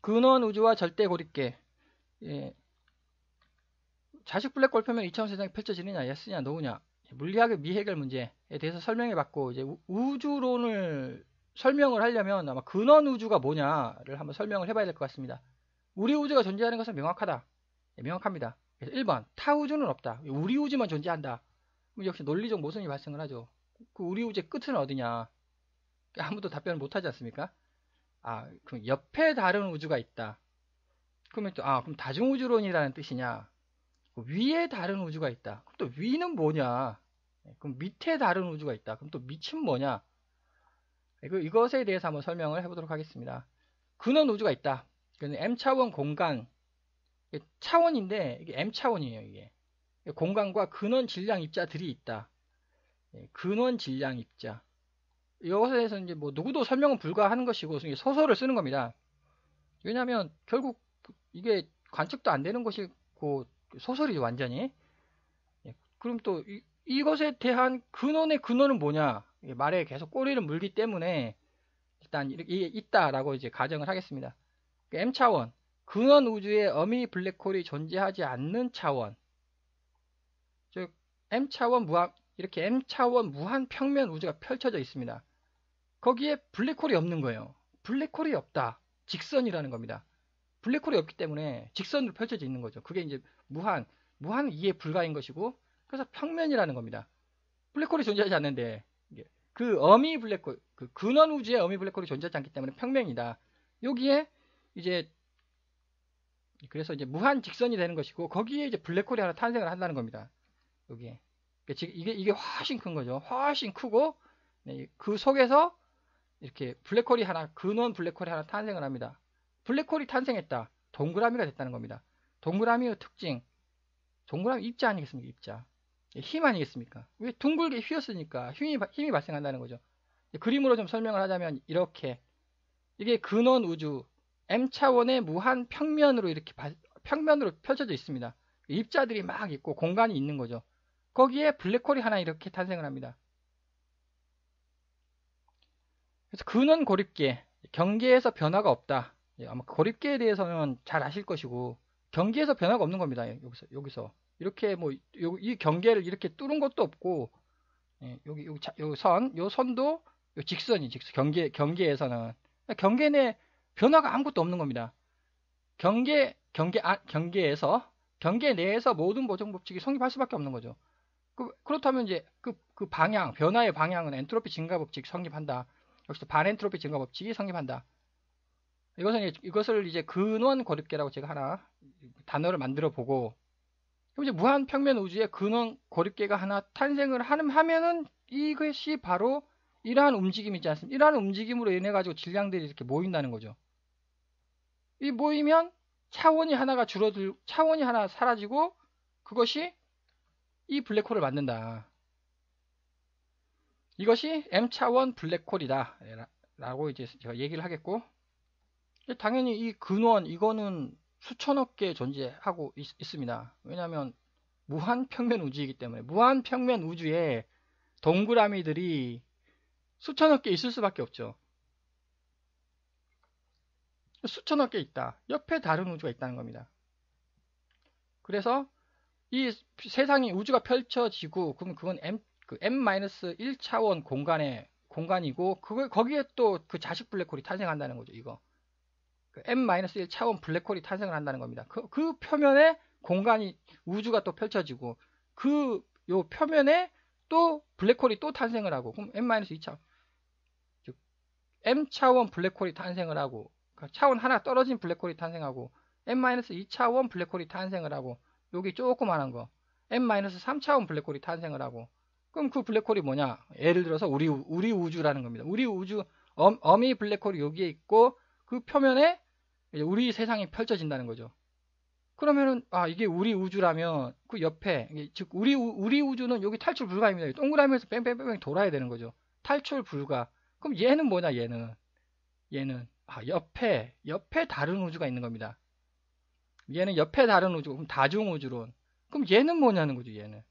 근원 우주와 절대 고립계. 예. 자식 블랙홀 표면 2차원 세상이 펼쳐지느냐, 예스냐, 노우냐. 물리학의 미해결 문제에 대해서 설명해 봤고, 이제 우주론을 설명을 하려면 아마 근원 우주가 뭐냐를 한번 설명을 해봐야 될 것 같습니다. 우리 우주가 존재하는 것은 명확하다. 예, 명확합니다. 그래서 1번, 타 우주는 없다. 우리 우주만 존재한다. 그럼 역시 논리적 모순이 발생을 하죠. 그 우리 우주의 끝은 어디냐? 아무도 답변을 못하지 않습니까? 아, 그럼 옆에 다른 우주가 있다. 그러면 또, 그럼 다중우주론이라는 뜻이냐? 위에 다른 우주가 있다. 그럼 또 위는 뭐냐? 그럼 밑에 다른 우주가 있다. 그럼 또 밑은 뭐냐? 이것에 대해서 한번 설명을 해보도록 하겠습니다. 근원 우주가 있다. M차원 공간, 차원인데 이게 M차원이에요. 이게 공간과 근원 질량 입자들이 있다. 근원 질량 입자. 이것에 대해서 이제 뭐 누구도 설명은 불가하는 것이고 소설을 쓰는 겁니다. 왜냐하면 결국 이게 관측도 안 되는 것이고 소설이죠 완전히. 그럼 또 이것에 대한 근원의 근원은 뭐냐? 말에 계속 꼬리를 물기 때문에 일단 이렇게 있다라고 이제 가정을 하겠습니다. M 차원, 근원 우주에 어미 블랙홀이 존재하지 않는 차원. 즉 M 차원 무한 이렇게 M 차원 무한 평면 우주가 펼쳐져 있습니다. 거기에 블랙홀이 없는 거예요. 블랙홀이 없다. 직선이라는 겁니다. 블랙홀이 없기 때문에 직선으로 펼쳐져 있는 거죠. 그게 이제 무한 이해 불가인 것이고, 그래서 평면이라는 겁니다. 블랙홀이 존재하지 않는데, 그 어미 블랙홀, 그 근원 우주에 어미 블랙홀이 존재하지 않기 때문에 평면이다. 여기에 이제 그래서 이제 무한 직선이 되는 것이고, 거기에 이제 블랙홀이 하나 탄생을 한다는 겁니다. 여기에 이게 훨씬 큰 거죠. 훨씬 크고, 그 속에서 이렇게 블랙홀이 하나, 근원 블랙홀이 하나 탄생을 합니다. 블랙홀이 탄생했다. 동그라미가 됐다는 겁니다. 동그라미의 특징. 동그라미 입자 아니겠습니까? 입자. 힘 아니겠습니까? 왜 둥글게 휘었으니까 힘이 발생한다는 거죠. 그림으로 좀 설명을 하자면 이렇게 이게 근원 우주 M차원의 무한 평면으로 이렇게 평면으로 펼쳐져 있습니다. 입자들이 막 있고 공간이 있는 거죠. 거기에 블랙홀이 하나 이렇게 탄생을 합니다. 그래서 근원 고립계, 경계에서 변화가 없다. 아마 고립계에 대해서는 잘 아실 것이고, 경계에서 변화가 없는 겁니다. 여기서 이렇게 뭐 이 경계를 이렇게 뚫은 것도 없고, 여기 요 선도 직선 경계에서는 경계 내 변화가 아무것도 없는 겁니다. 경계에서 경계 내에서 모든 보정 법칙이 성립할 수밖에 없는 거죠. 그렇다면 이제 그 방향, 변화의 방향은 엔트로피 증가 법칙 성립한다. 여기서 반엔트로피 증가 법칙이 성립한다. 이것을 이제 근원 고립계라고 제가 하나 단어를 만들어 보고, 그럼 이제 무한 평면 우주에 근원 고립계가 하나 탄생을 하면은 이것이 바로 이러한 움직임이 있지 않습니까? 이러한 움직임으로 인해 가지고 질량들이 이렇게 모인다는 거죠. 이 모이면 차원이 하나 사라지고 그것이 이 블랙홀을 만든다. 이것이 M차원 블랙홀이다 라고 이제 제가 얘기를 하겠고, 당연히 이 근원 이거는 수천억 개 존재하고 있습니다. 왜냐하면 무한 평면 우주이기 때문에. 무한 평면 우주에 동그라미들이 수천억 개 있을 수밖에 없죠. 수천억 개 있다. 옆에 다른 우주가 있다는 겁니다. 그래서 이 세상이 우주가 펼쳐지고, 그럼 그건 M-1차원 공간이고, 거기에 또 그 자식 블랙홀이 탄생한다는 거죠. 이거. M-1차원 블랙홀이 탄생을 한다는 겁니다. 그 표면에 우주가 또 펼쳐지고, 요 표면에 또 블랙홀이 또 탄생을 하고, 그럼 M-2차원, 즉, M차원 블랙홀이 탄생을 하고, 그러니까 차원 하나 떨어진 블랙홀이 탄생하고, M-2차원 블랙홀이 탄생을 하고, 여기 조그만한 거, M-3차원 블랙홀이 탄생을 하고, 그럼 그 블랙홀이 뭐냐? 예를 들어서 우리 우주라는 겁니다. 우리 우주, 어미 블랙홀이 여기에 있고, 그 표면에 우리 세상이 펼쳐진다는 거죠. 그러면은 이게 우리 우주라면 그 옆에 즉 우리 우주는 여기 탈출 불가입니다. 동그라미에서 뺑뺑뺑뺑 돌아야 되는 거죠. 탈출 불가. 그럼 얘는 뭐냐? 얘는 옆에 다른 우주가 있는 겁니다. 얘는 옆에 다른 우주, 그럼 다중우주론. 그럼 얘는 뭐냐는 거죠. 얘는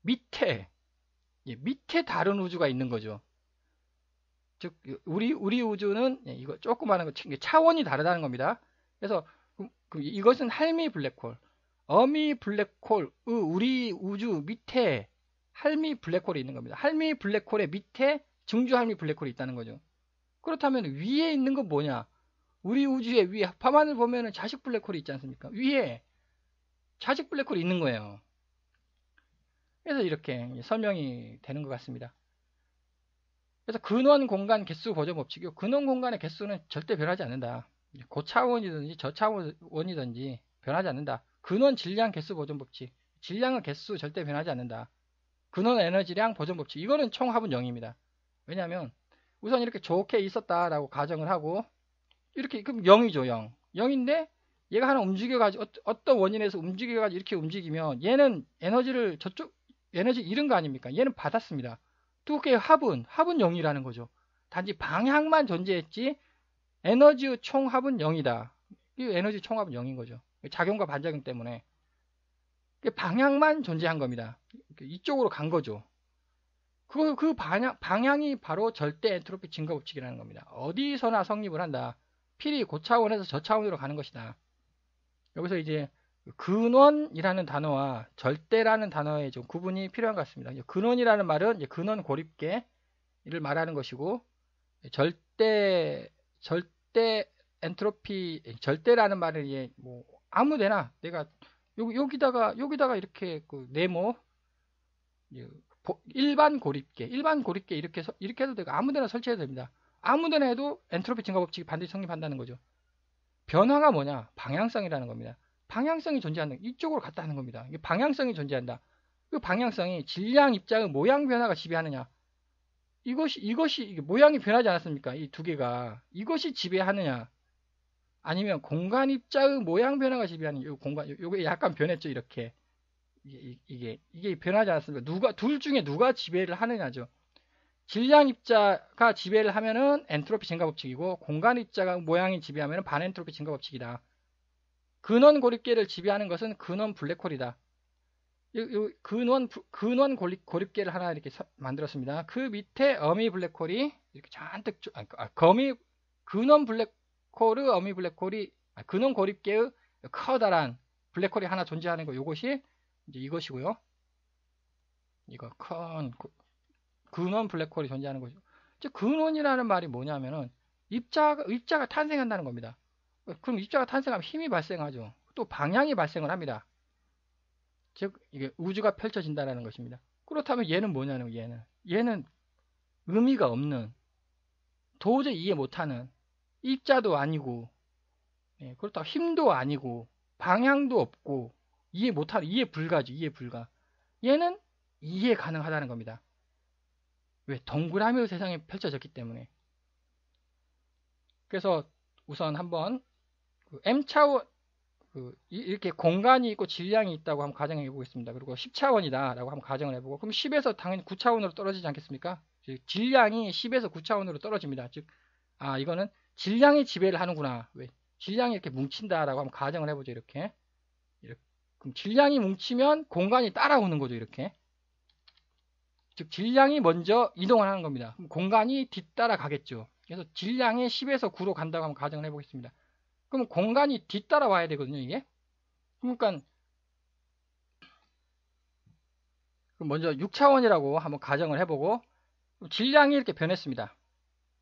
밑에 다른 우주가 있는 거죠. 즉 우리 우주는 이거 조그마한 거 차원이 다르다는 겁니다. 그래서 이것은 할미 블랙홀, 어미 블랙홀, 우리 우주 밑에 할미 블랙홀이 있는 겁니다. 할미 블랙홀의 밑에 증주 할미 블랙홀이 있다는 거죠. 그렇다면 위에 있는 건 뭐냐? 우리 우주의 위에 밤하늘 보면은 자식 블랙홀이 있지 않습니까? 위에 자식 블랙홀이 있는 거예요. 그래서 이렇게 설명이 되는 것 같습니다. 그래서 근원 공간 개수 보존 법칙이요. 근원 공간의 개수는 절대 변하지 않는다. 고차원이든지 저차원이든지 변하지 않는다. 근원 질량 개수 보존 법칙. 질량의 개수 절대 변하지 않는다. 근원 에너지량 보존 법칙. 이거는 총합은 0입니다. 왜냐하면 우선 이렇게 좋게 있었다라고 가정을 하고 이렇게 그럼 0이죠. 0. 0인데 얘가 하나 움직여가지고 어떤 원인에서 움직여가지고 이렇게 움직이면 얘는 에너지를 저쪽 에너지 잃은 거 아닙니까? 얘는 받았습니다. 두 개의 합은 0이라는 거죠. 단지 방향만 존재했지 에너지 총합은 0이다. 이 에너지 총합은 0인 거죠. 작용과 반작용 때문에 방향만 존재한 겁니다. 이쪽으로 간 거죠. 그 방향이 바로 절대 엔트로피 증가 법칙이라는 겁니다. 어디서나 성립을 한다. 필히 고차원에서 저차원으로 가는 것이다. 여기서 이제 근원이라는 단어와 절대라는 단어의 좀 구분이 필요한 것 같습니다. 근원이라는 말은 이제 근원 고립계를 말하는 것이고 절대 엔트로피 절대라는 말은 이제 뭐 아무데나 내가 여기다가 이렇게 그 네모 일반 고립계 이렇게 해도 되고 아무데나 설치해도 됩니다. 아무데나 해도 엔트로피 증가 법칙이 반드시 성립한다는 거죠. 변화가 뭐냐? 방향성이라는 겁니다. 방향성이 존재한다. 이쪽으로 갔다 하는 겁니다. 방향성이 존재한다. 그 방향성이 질량 입자의 모양 변화가 지배하느냐? 이것이 모양이 변하지 않았습니까? 이 두 개가 이것이 지배하느냐? 아니면 공간 입자의 모양 변화가 지배하느냐? 요게 약간 변했죠, 이렇게. 이게 변하지 않았습니까? 둘 중에 누가 지배를 하느냐죠. 질량 입자가 지배를 하면은 엔트로피 증가 법칙이고 공간 입자가 모양이 지배하면은 반엔트로피 증가 법칙이다. 근원 고립계를 지배하는 것은 근원 블랙홀이다. 근원 고립계를 하나 이렇게 만들었습니다. 그 밑에 어미 블랙홀이 이렇게 잔뜩 근원 블랙홀의 어미 블랙홀이 근원 고립계의 커다란 블랙홀이 하나 존재하는 거. 요것이 이제 이것이고요. 이거 큰 근원 블랙홀이 존재하는 거죠. 즉 근원이라는 말이 뭐냐면은 입자가 탄생한다는 겁니다. 그럼 입자가 탄생하면 힘이 발생하죠. 또 방향이 발생을 합니다. 즉 이게 우주가 펼쳐진다는 것입니다. 그렇다면 얘는 뭐냐는 얘는 의미가 없는 도저히 이해 못하는 입자도 아니고 그렇다고 힘도 아니고 방향도 없고 이해 불가죠. 이해 불가. 얘는 이해 가능하다는 겁니다. 왜? 동그라미의 세상이 펼쳐졌기 때문에. 그래서 우선 한번 M차원 이렇게 공간이 있고 질량이 있다고 한번 가정해 보겠습니다. 그리고 10차원이다 라고 한번 가정을 해보고 그럼 10에서 당연히 9차원으로 떨어지지 않겠습니까? 질량이 10에서 9차원으로 떨어집니다. 즉 이거는 질량이 지배를 하는구나. 왜? 질량이 이렇게 뭉친다 라고 한번 가정을 해보죠. 이렇게 그럼 질량이 뭉치면 공간이 따라오는 거죠. 이렇게 즉 질량이 먼저 이동을 하는 겁니다. 그럼 공간이 뒤따라 가겠죠. 그래서 질량이 10에서 9로 간다고 한번 가정을 해보겠습니다. 그럼 공간이 뒤따라 와야 되거든요. 이게 그러니까 먼저 6차원이라고 한번 가정을 해보고 질량이 이렇게 변했습니다.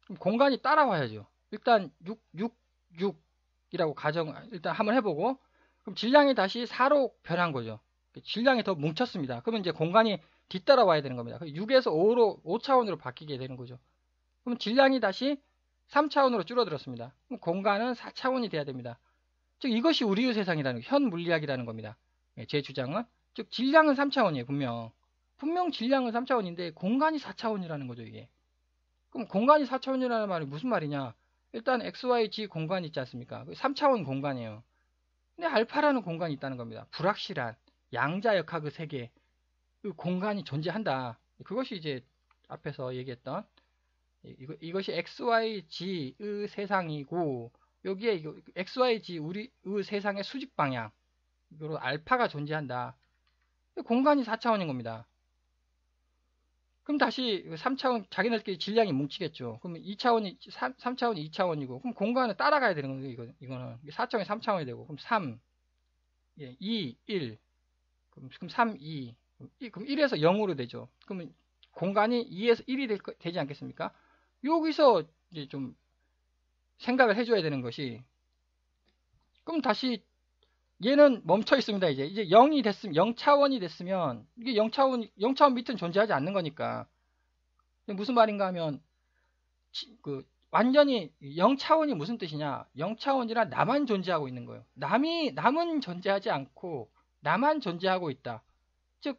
그럼 공간이 따라와야죠. 일단 6이라고 가정 일단 한번 해보고 그럼 질량이 다시 4로 변한 거죠. 질량이 더 뭉쳤습니다. 그러면 이제 공간이 뒤따라와야 되는 겁니다. 6에서 5차원으로 바뀌게 되는 거죠. 그럼 질량이 다시 3차원으로 줄어들었습니다. 그럼 공간은 4차원이 돼야 됩니다. 즉 이것이 우리의 세상이라는 현 물리학이라는 겁니다. 제 주장은 즉 질량은 3차원이에요. 분명 질량은 3차원인데 공간이 4차원이라는 거죠. 이게 그럼 공간이 4차원이라는 말이 무슨 말이냐? 일단 XYG 공간이 있지 않습니까? 3차원 공간이에요. 근데 알파라는 공간이 있다는 겁니다. 불확실한 양자역학의 세계 공간이 존재한다. 그것이 이제 앞에서 얘기했던 이것이 XYG의 세상이고 여기에 XYG 우리의 세상의 수직 방향 이로 알파가 존재한다. 공간이 4차원인 겁니다. 그럼 다시 3차원 자기네들끼리 질량이 뭉치겠죠. 그럼 2차원이 3차원이 2차원이고 그럼 공간을 따라가야 되는 거예요. 이거는 4차원이 3차원이 되고 그럼 3, 2, 1 그럼 3, 2 그럼 1에서 0으로 되죠. 그러면 공간이 2에서 1이 되지 않겠습니까? 여기서 이제 좀 생각을 해줘야 되는 것이 그럼 다시 얘는 멈춰 있습니다. 이제 0이 됐으면 0차원이 됐으면 이게 0차원 밑은 존재하지 않는 거니까 무슨 말인가 하면 완전히 0차원이 무슨 뜻이냐? 0차원이라 나만 존재하고 있는 거예요. 남은 존재하지 않고 나만 존재하고 있다. 즉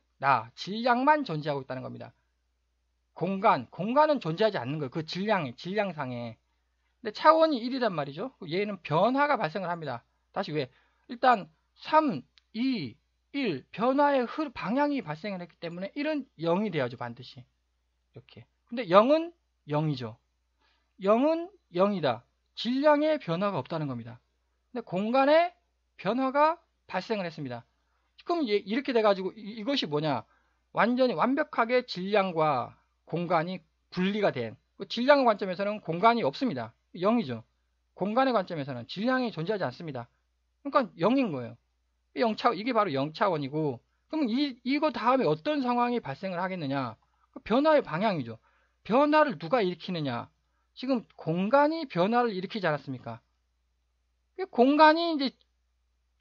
질량만 존재하고 있다는 겁니다. 공간은 존재하지 않는 거예요. 그 질량상에. 근데 차원이 1이란 말이죠. 얘는 변화가 발생을 합니다. 다시 왜? 일단 3, 2, 1 변화의 방향이 발생을 했기 때문에 1은 0이 돼야죠. 반드시. 이렇게. 근데 0은 0이죠. 0은 0이다. 질량의 변화가 없다는 겁니다. 근데 공간의 변화가 발생을 했습니다. 그럼 이렇게 돼가지고 이것이 뭐냐? 완전히 완벽하게 질량과 공간이 분리가 된 질량의 관점에서는 공간이 없습니다. 0이죠. 공간의 관점에서는 질량이 존재하지 않습니다. 그러니까 0인 거예요. 이게 바로 0차원이고 그러면 이거 다음에 어떤 상황이 발생을 하겠느냐? 변화의 방향이죠. 변화를 누가 일으키느냐? 지금 공간이 변화를 일으키지 않았습니까? 공간이 이제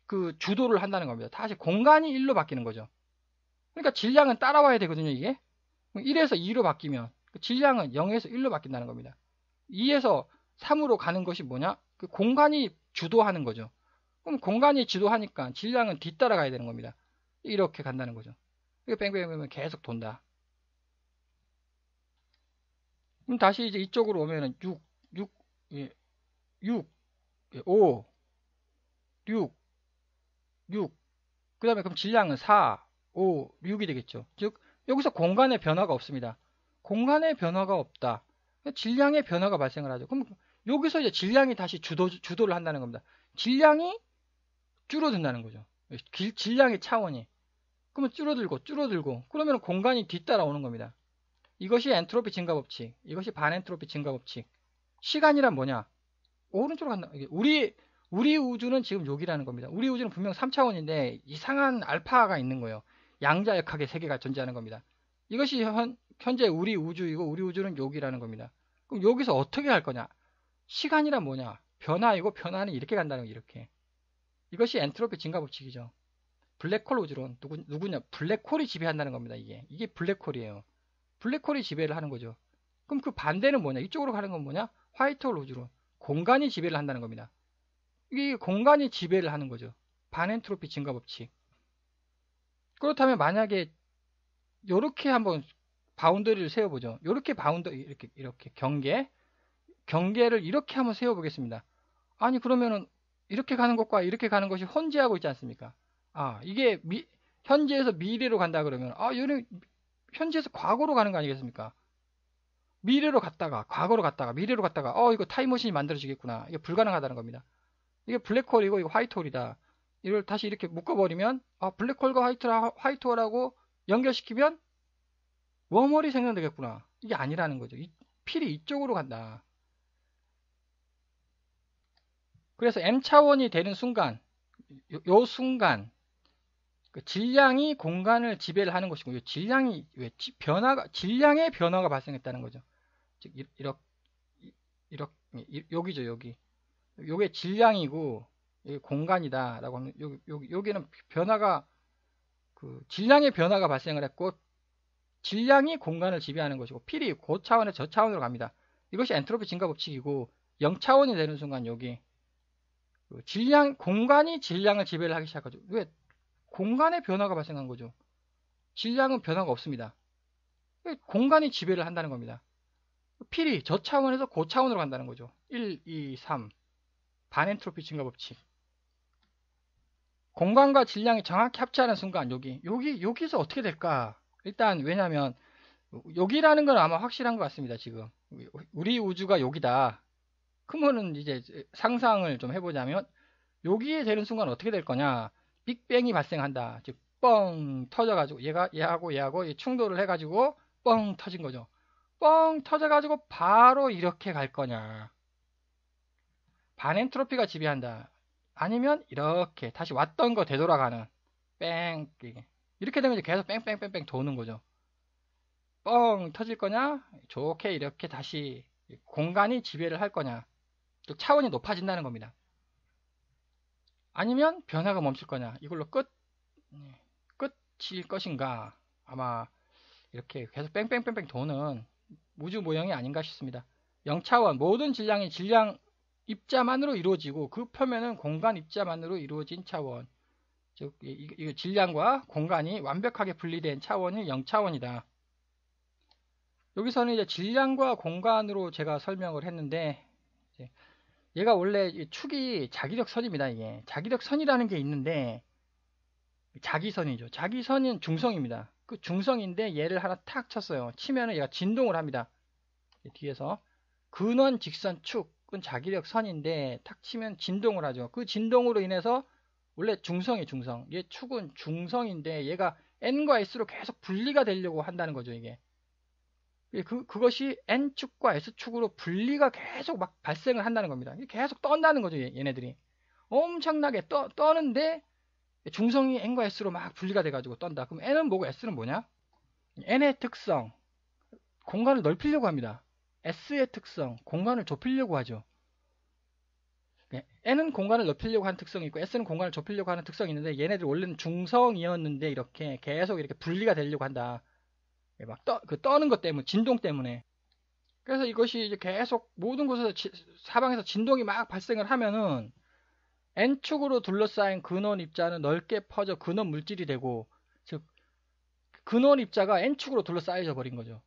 그 주도를 한다는 겁니다. 다시 공간이 1로 바뀌는 거죠. 그러니까 질량은 따라와야 되거든요, 이게. 1에서 2로 바뀌면 질량은 0에서 1로 바뀐다는 겁니다. 2에서 3으로 가는 것이 뭐냐? 그 공간이 주도하는 거죠. 그럼 공간이 주도하니까 질량은 뒤따라가야 되는 겁니다. 이렇게 간다는 거죠. 이거 뺑뺑뺑뺑 계속 돈다. 그럼 다시 이제 이쪽으로 오면은 6, 5, 6, 그 다음에 그럼 질량은 4, 5, 6이 되겠죠. 즉, 여기서 공간의 변화가 없습니다. 공간의 변화가 없다. 질량의 변화가 발생을 하죠. 그럼 여기서 이제 질량이 다시 주도를 한다는 겁니다. 질량이 줄어든다는 거죠. 질량의 차원이. 그러면 줄어들고, 그러면 공간이 뒤따라오는 겁니다. 이것이 엔트로피 증가 법칙, 이것이 반엔트로피 증가 법칙. 시간이란 뭐냐? 오른쪽으로 간다. 우리 우주는 지금 여기라는 겁니다. 우리 우주는 분명 3차원인데 이상한 알파가 있는 거예요. 양자역학의 세계가 존재하는 겁니다. 이것이 현재 우리 우주이고 우리 우주는 여기라는 겁니다. 그럼 여기서 어떻게 할 거냐? 시간이란 뭐냐? 변화이고 변화는 이렇게 간다는 거예요. 이렇게. 이것이 엔트로피 증가 법칙이죠. 블랙홀 우주론 누구냐? 블랙홀이 지배한다는 겁니다. 이게 블랙홀이에요. 블랙홀이 지배를 하는 거죠. 그럼 그 반대는 뭐냐? 이쪽으로 가는 건 뭐냐? 화이트홀 우주론. 공간이 지배를 한다는 겁니다. 이게 공간이 지배를 하는 거죠. 반엔트로피 증가 법칙. 그렇다면 만약에 이렇게 한번 바운더리를 세워보죠. 이렇게 이렇게 경계를 이렇게 한번 세워보겠습니다. 아니 그러면은 이렇게 가는 것과 이렇게 가는 것이 혼재하고 있지 않습니까? 이게 현재에서 미래로 간다 그러면 얘는 현재에서 과거로 가는 거 아니겠습니까? 미래로 갔다가 과거로 갔다가 미래로 갔다가 이거 타임머신이 만들어지겠구나. 이게 불가능하다는 겁니다. 이게 블랙홀이고 이거 화이트홀이다. 이걸 다시 이렇게 묶어버리면 블랙홀과 화이트홀하고 연결시키면 웜홀이 생성되겠구나. 이게 아니라는 거죠. 필이 이쪽으로 간다. 그래서 M차원이 되는 순간 요 순간 그 질량이 공간을 지배를 하는 것이고 질량이 질량의 변화가 발생했다는 거죠. 즉 이렇게 여기죠. 요게 질량이고 이게 공간이다라고 하면 여기는 변화가 질량의 변화가 발생을 했고 질량이 공간을 지배하는 것이고 필이 고차원에서 저차원으로 갑니다. 이것이 엔트로피 증가 법칙이고 0차원이 되는 순간 여기 공간이 질량을 지배를 하기 시작하죠. 왜? 공간의 변화가 발생한 거죠. 질량은 변화가 없습니다. 공간이 지배를 한다는 겁니다. 필이 저차원에서 고차원으로 간다는 거죠. 1, 2, 3 반엔트로피 증가 법칙. 공간과 질량이 정확히 합치하는 순간 여기서 어떻게 될까? 일단 왜냐하면 여기라는 건 아마 확실한 것 같습니다. 지금 우리 우주가 여기다. 그러면은 이제 상상을 좀 해보자면 여기에 되는 순간 어떻게 될 거냐? 빅뱅이 발생한다. 즉 뻥 터져가지고 얘하고 충돌을 해가지고 뻥 터진 거죠. 뻥 터져가지고 바로 이렇게 갈 거냐. 반엔트로피가 지배한다. 아니면 이렇게 다시 왔던 거 되돌아가는 뺑 이렇게 되면 이제 계속 뺑뺑뺑뺑 도는 거죠. 뻥 터질 거냐? 좋게 이렇게 다시 공간이 지배를 할 거냐? 또 차원이 높아진다는 겁니다. 아니면 변화가 멈출 거냐? 이걸로 끝일 것인가? 아마 이렇게 계속 뺑뺑뺑뺑 도는 우주 모형이 아닌가 싶습니다. 0차원 모든 질량이 질량 입자만으로 이루어지고 그 표면은 공간 입자만으로 이루어진 차원. 즉 이 질량과 공간이 완벽하게 분리된 차원이 0차원이다. 여기서는 이제 질량과 공간으로 제가 설명을 했는데 얘가 원래 축이 자기력선입니다. 이게 자기력선이라는 게 있는데 자기선이죠. 자기선은 중성입니다. 그 중성인데 얘를 하나 탁 쳤어요. 치면은 얘가 진동을 합니다. 뒤에서 근원 직선 축은 자기력선인데 탁 치면 진동을 하죠. 그 진동으로 인해서 원래 중성이 중성. 얘 축은 중성인데 얘가 n과 s로 계속 분리가 되려고 한다는 거죠. 이게. 그것이 n축과 s축으로 분리가 계속 막 발생을 한다는 겁니다. 계속 떤다는 거죠. 얘네들이. 엄청나게 떠는데 중성이 n과 s로 막 분리가 돼가지고 떤다. 그럼 n은 뭐고 s는 뭐냐? n의 특성, 공간을 넓히려고 합니다. s의 특성, 공간을 좁히려고 하죠. n은 공간을 넓히려고 하는 특성이 있고 s는 공간을 좁히려고 하는 특성이 있는데 얘네들 원래는 중성이었는데 이렇게 계속 이렇게 분리가 되려고 한다. 막 떠는 것 때문에, 진동 때문에. 그래서 이것이 이제 계속 모든 곳에서 사방에서 진동이 막 발생을 하면은 n축으로 둘러싸인 근원 입자는 넓게 퍼져 근원 물질이 되고, 즉 근원 입자가 n축으로 둘러싸여져 버린 거죠.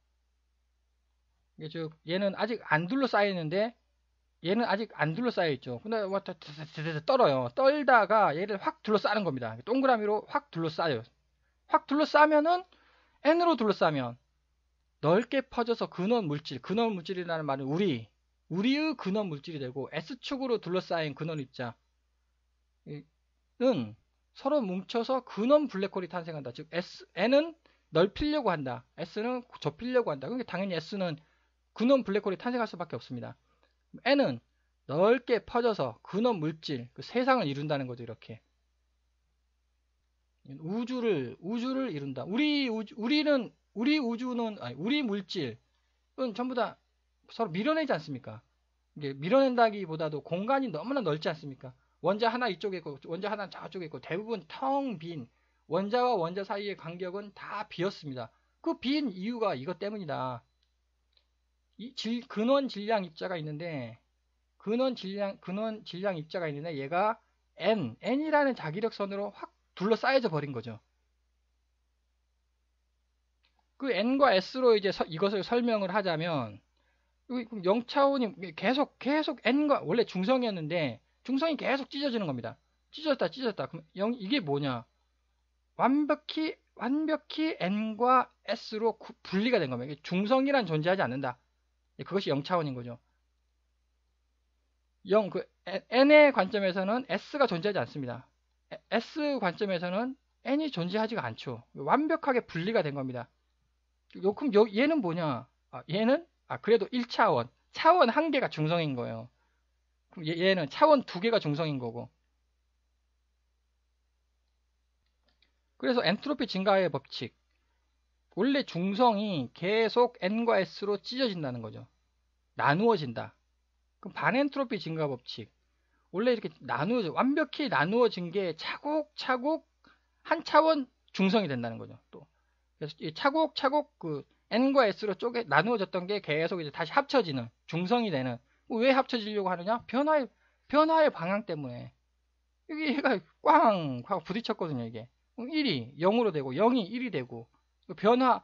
즉 얘는 아직 안 둘러싸여 있는데 얘는 아직 안 둘러싸여 있죠. 근데 떨어요. 떨다가 얘를 확 둘러싸는 겁니다. 동그라미로 확 둘러싸요. 확 둘러싸면은 n으로 둘러싸면 넓게 퍼져서 근원 물질이라는 말은 우리의 근원 물질이 되고 S축으로 둘러싸인 근원 입자는 서로 뭉쳐서 근원 블랙홀이 탄생한다. 즉 N은 넓히려고 한다. S는 좁히려고 한다. 그러니까 당연히 S는 근원 블랙홀이 탄생할 수밖에 없습니다. N은 넓게 퍼져서 근원 물질, 그 세상을 이룬다는 거죠. 이렇게 우주를 이룬다. 우리 우주는 우리 물질은 전부 다 서로 밀어내지 않습니까? 이게 밀어낸다기보다도 공간이 너무나 넓지 않습니까? 원자 하나 이쪽에 있고 원자 하나 저쪽에 있고 대부분 텅 빈 원자와 원자 사이의 간격은 다 비었습니다. 그 빈 이유가 이것 때문이다. 근원 질량 입자가 있는데 근원 질량 입자가 있는데 얘가 n이라는 자기력선으로 확 둘러싸여져 버린 거죠. 그 n과 s로 이제 이것을 설명을 하자면 0차원이 계속 n과 원래 중성이었는데 중성이 계속 찢어지는 겁니다. 찢어졌다. 그럼 이게 뭐냐? 완벽히 n과 s로 분리가 된 겁니다. 중성이란 존재하지 않는다. 그것이 0차원인 거죠. n의 관점에서는 s가 존재하지 않습니다. s 관점에서는 n이 존재하지가 않죠. 완벽하게 분리가 된 겁니다. 그럼 얘는 뭐냐? 얘는 그래도 1차원. 차원 1개가 중성인 거예요. 그럼 얘는 차원 2개가 중성인 거고. 그래서 엔트로피 증가의 법칙. 원래 중성이 계속 n과 s로 찢어진다는 거죠. 나누어진다. 그럼 반엔트로피 증가 법칙. 원래 이렇게 완벽히 나누어진 게 차곡차곡 한 차원 중성이 된다는 거죠. 또. 그래서 차곡차곡 n과 s로 나누어졌던 게 계속 이제 다시 합쳐지는 중성이 되는. 왜 합쳐지려고 하느냐? 변화의 방향 때문에. 여기 얘가 꽝 하고 부딪혔거든요. 이게 1이 0으로 되고 0이 1이 되고 변화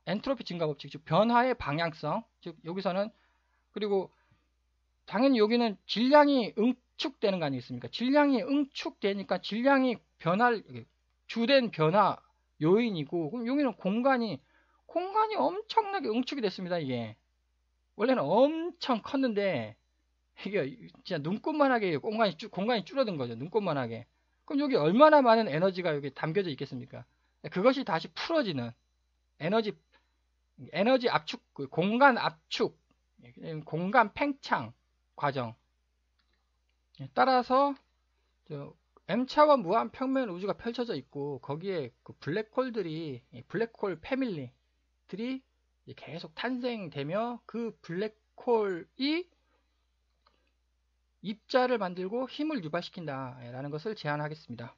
엔트로피 증가 법칙, 즉 변화의 방향성. 즉 여기서는 그리고 당연히 여기는 질량이 응축되는 거 아니겠습니까? 질량이 응축되니까 질량이 주된 변화 요인이고, 그럼 여기는 공간이 엄청나게 응축이 됐습니다. 이게 원래는 엄청 컸는데 이게 진짜 눈꽃만하게 공간이 줄어든 거죠. 눈꽃만하게. 그럼 여기 얼마나 많은 에너지가 여기 담겨져 있겠습니까? 그것이 다시 풀어지는 에너지 압축, 그 공간 압축, 공간 팽창 과정. 따라서 M차원 무한 평면 우주가 펼쳐져 있고 거기에 그 블랙홀들이 블랙홀 패밀리들이 계속 탄생되며 그 블랙홀이 입자를 만들고 힘을 유발시킨다라는 것을 제안하겠습니다.